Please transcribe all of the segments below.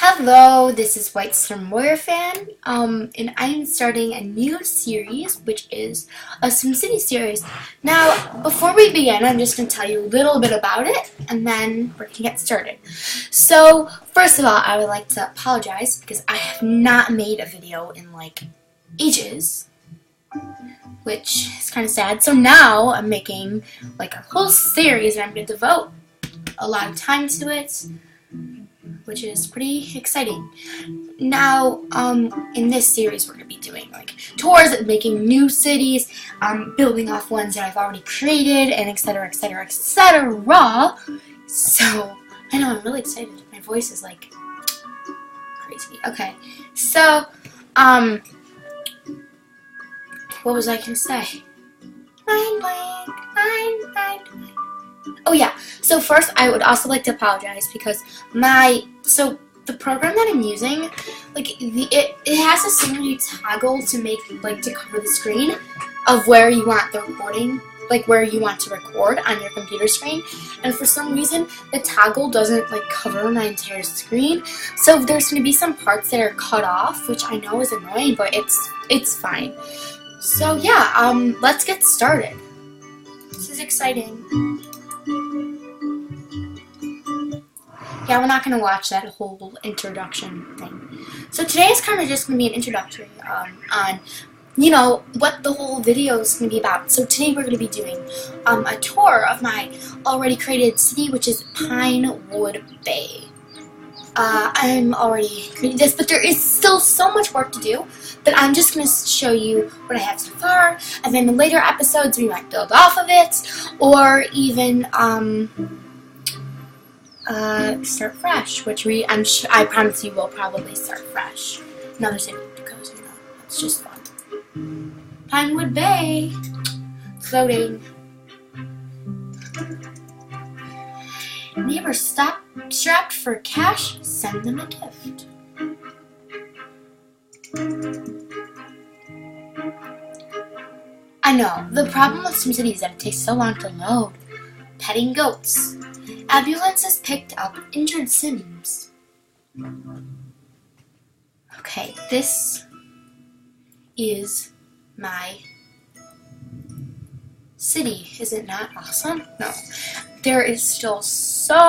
Hello, this is White Storm Warrior Fan, and I'm starting a new series, which is a Simcity series. Now, before we begin, I'm just going to tell you a little bit about it, and then we're going to get started. So, first of all, I would like to apologize, because I have not made a video in, like, ages, which is kind of sad. So now, I'm making, like, a whole series, and I'm going to devote a lot of time to it, which is pretty exciting. Now, in this series, we're going to be doing, like, tours, making new cities, building off ones that I've already created, and etc., etc., etc. So, I know, I'm really excited. My voice is, like, crazy. Okay, so, what was I going to say? Oh yeah, so first I would also like to apologize because the program that I'm using, like, it has a similar toggle to make, like, to cover the screen of where you want the recording, like where you want to record on your computer screen, and for some reason the toggle doesn't, like, cover my entire screen, so there's going to be some parts that are cut off, which I know is annoying, but it's fine. So yeah, let's get started. This is exciting. Yeah, we're not going to watch that whole introduction thing. So today is kind of just going to be an introductory on, you know, what the whole video is going to be about. So today we're going to be doing a tour of my already created city, which is Pinewood Bay. I'm already creating this, but there is still so much work to do that I'm just going to show you what I have so far, and then in later episodes we might build off of it, or even start fresh, which I promise you will probably start fresh. Another city because, you know, it's just fun. Pinewood Bay, floating. Neighbors strapped for cash, send them a gift. I know, the problem with Simcity is that it takes so long to load. Petting goats. Ambulances picked up injured Sims. Okay, this is my city. Is it not awesome? No. There is still so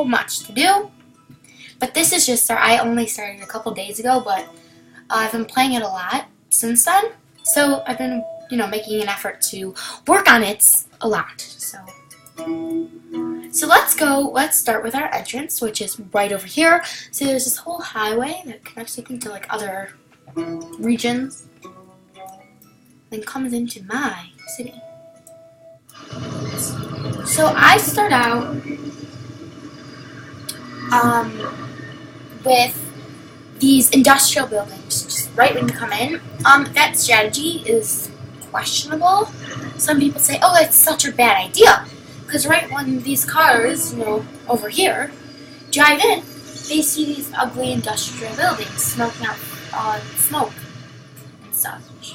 much to do. But this is just, I only started a couple days ago, but I've been playing it a lot since then. So I've been, you know, making an effort to work on it a lot. So let's start with our entrance, which is right over here. So there's this whole highway that connects, I think, to, like, other regions. Then comes into my city. So I start out with these industrial buildings, just right when you come in. That strategy is questionable. Some people say, oh, that's such a bad idea. Because right when these cars, you know, over here, drive in, they see these ugly industrial buildings smoking out smoke and such.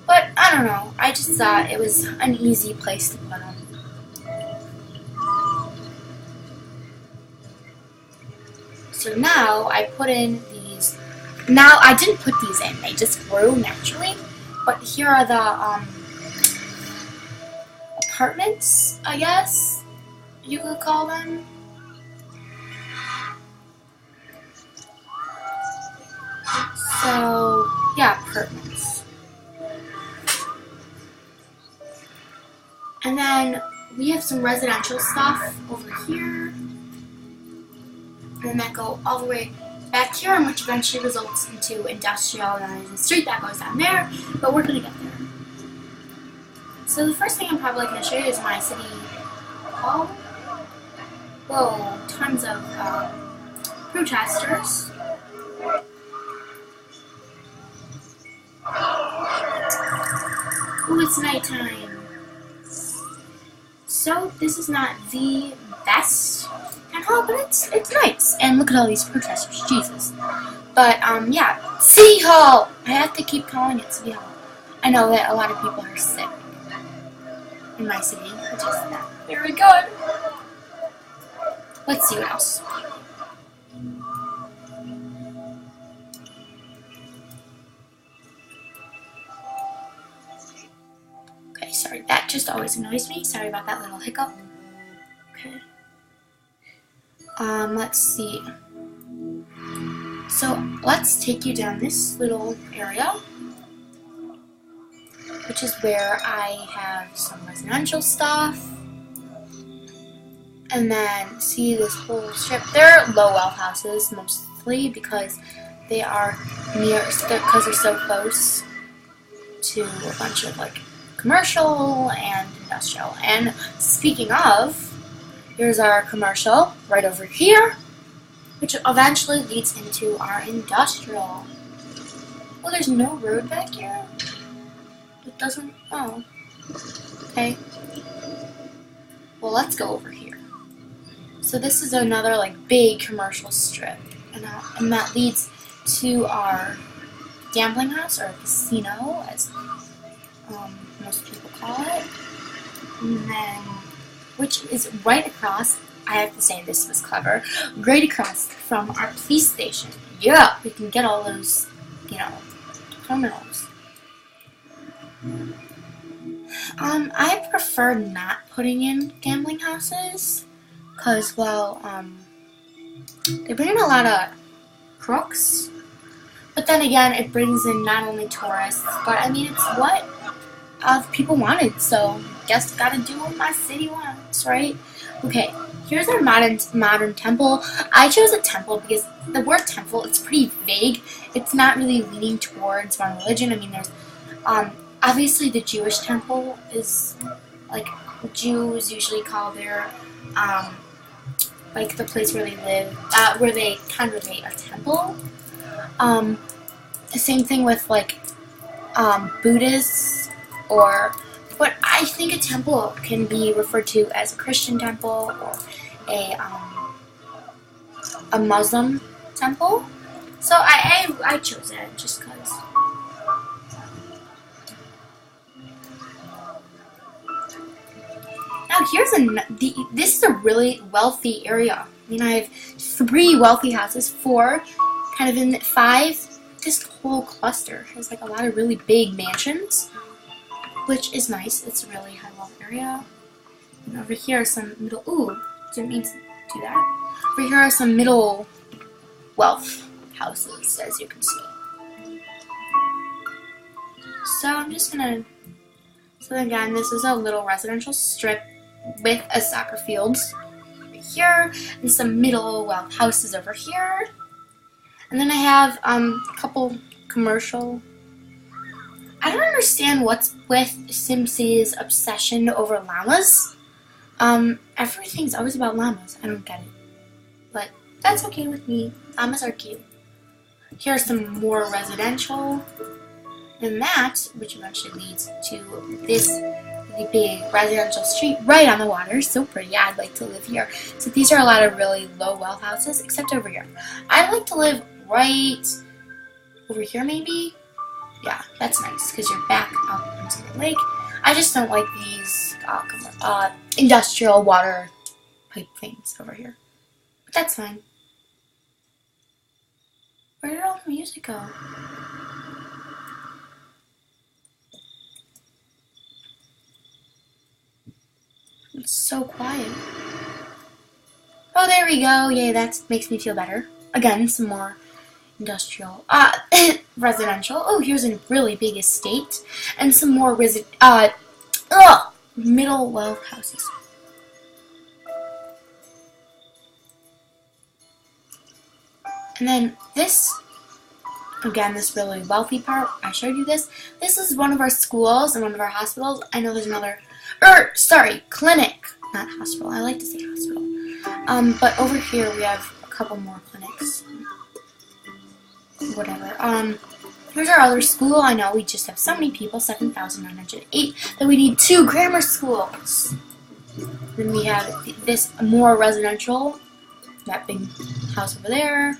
But I don't know, I just thought it was an easy place to put them. So now I put in these. Now I didn't put these in; they just grew naturally. But here are the apartments, I guess you could call them. So yeah, apartments. And then we have some residential stuff over here. And that go all the way back here, which eventually results into industrial, and then there's a street that goes down there, but we're going to get there. So the first thing I'm probably going to show you is my city hall. Whoa, tons of protesters. Ooh, it's nighttime. So this is not the best hall, but it's nice. And look at all these protesters, Jesus. But yeah, City Hall. I have to keep calling it City Hall. I know that a lot of people are sick in my city, which is not very good. Let's see what else. That just always annoys me. Sorry about that little hiccup. Okay. Let's see. So let's take you down this little area, which is where I have some residential stuff. And then see this whole strip. They're low wealth houses mostly because they are because they're so close to a bunch of like commercial and industrial. And speaking of, here's our commercial right over here, which eventually leads into our industrial. Oh, there's no road back here? It doesn't, oh, okay. Well, let's go over here. So this is another like big commercial strip, and that leads to our gambling house, or casino, as most people call it. And then, which is right across, I have to say this was clever, right across from our police station. Yeah, we can get all those, you know, criminals. I prefer not putting in gambling houses, because, well, they bring in a lot of crooks, but then again, it brings in not only tourists, but I mean, it's what people wanted, so guess gotta do what my city wants, right? Okay, here's our modern temple. I chose a temple because the word temple, it's pretty vague. It's not really leaning towards one religion. I mean, there's, obviously the Jewish temple is, like, Jews usually call their, like the place where they live, where they congregate, a temple. The same thing with like Buddhists, but I think a temple can be referred to as a Christian temple or a Muslim temple. So I chose it just because. Now this is a really wealthy area. I mean, I have 3 wealthy houses, 4 kind of in 5. This whole cluster has like a lot of really big mansions, which is nice. It's a really high wealth area. And over here are some middle, didn't mean to do that. Over here are some middle wealth houses, as you can see. So I'm just gonna, so again, this is a little residential strip with a soccer field over here and some middle wealth houses over here. And then I have a couple commercial. I don't understand what's with Simcity's obsession over llamas. Everything's always about llamas. I don't get it. But that's okay with me. Llamas are cute. Here's some more residential. And that, which eventually leads to this really big residential street right on the water. So pretty. I'd like to live here. So these are a lot of really low wealth houses, except over here. I'd like to live right over here, maybe. Yeah, that's nice because you're back out into the lake. I just don't like these industrial water pipe things over here. But that's fine. Where did all the music go? It's so quiet. Oh, there we go. Yay, that makes me feel better. Again, some more industrial, residential. Oh, here's a really big estate. And some more middle wealth houses. And then this, again, this really wealthy part, I showed you this. This is one of our schools and one of our hospitals. I know there's another, clinic, not hospital. I like to say hospital. But over here we have a couple more clinics. Whatever. Here's our other school. I know we just have so many people, 7,908, that we need 2 grammar schools. Then we have this more residential, that big house over there,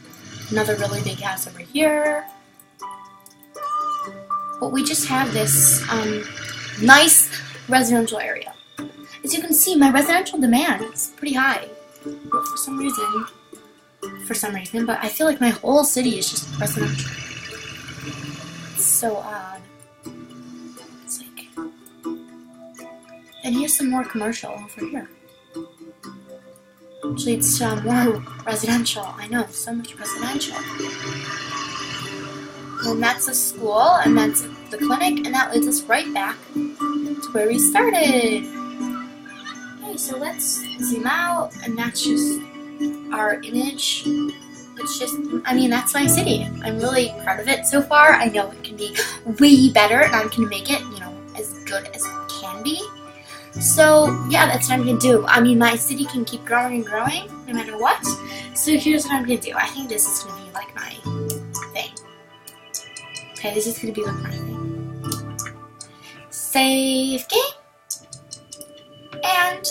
another really big house over here. But we just have this nice residential area. As you can see, my residential demand is pretty high. But for some reason, but I feel like my whole city is just residential. It's so odd. It's like, And here's some more commercial over here. Actually, it's more residential. I know, so much residential. And that's the school, and that's the clinic, and that leads us right back to where we started. Okay, so let's zoom out, and that's just our image. It's just, I mean, that's my city. I'm really proud of it so far. I know it can be way better, and I'm gonna make it, you know, as good as it can be. So, yeah, that's what I'm going to do. I mean, my city can keep growing and growing, no matter what. So here's what I'm going to do. I think this is going to be like my thing. Okay, this is going to be like my thing. Save game. And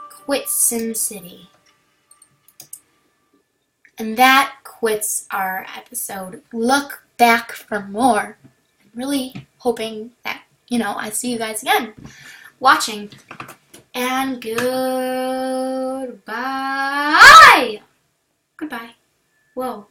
quit Simcity. And that quits our episode. Look back for more. I'm really hoping that, you know, I see you guys again watching, and goodbye. Goodbye. Whoa.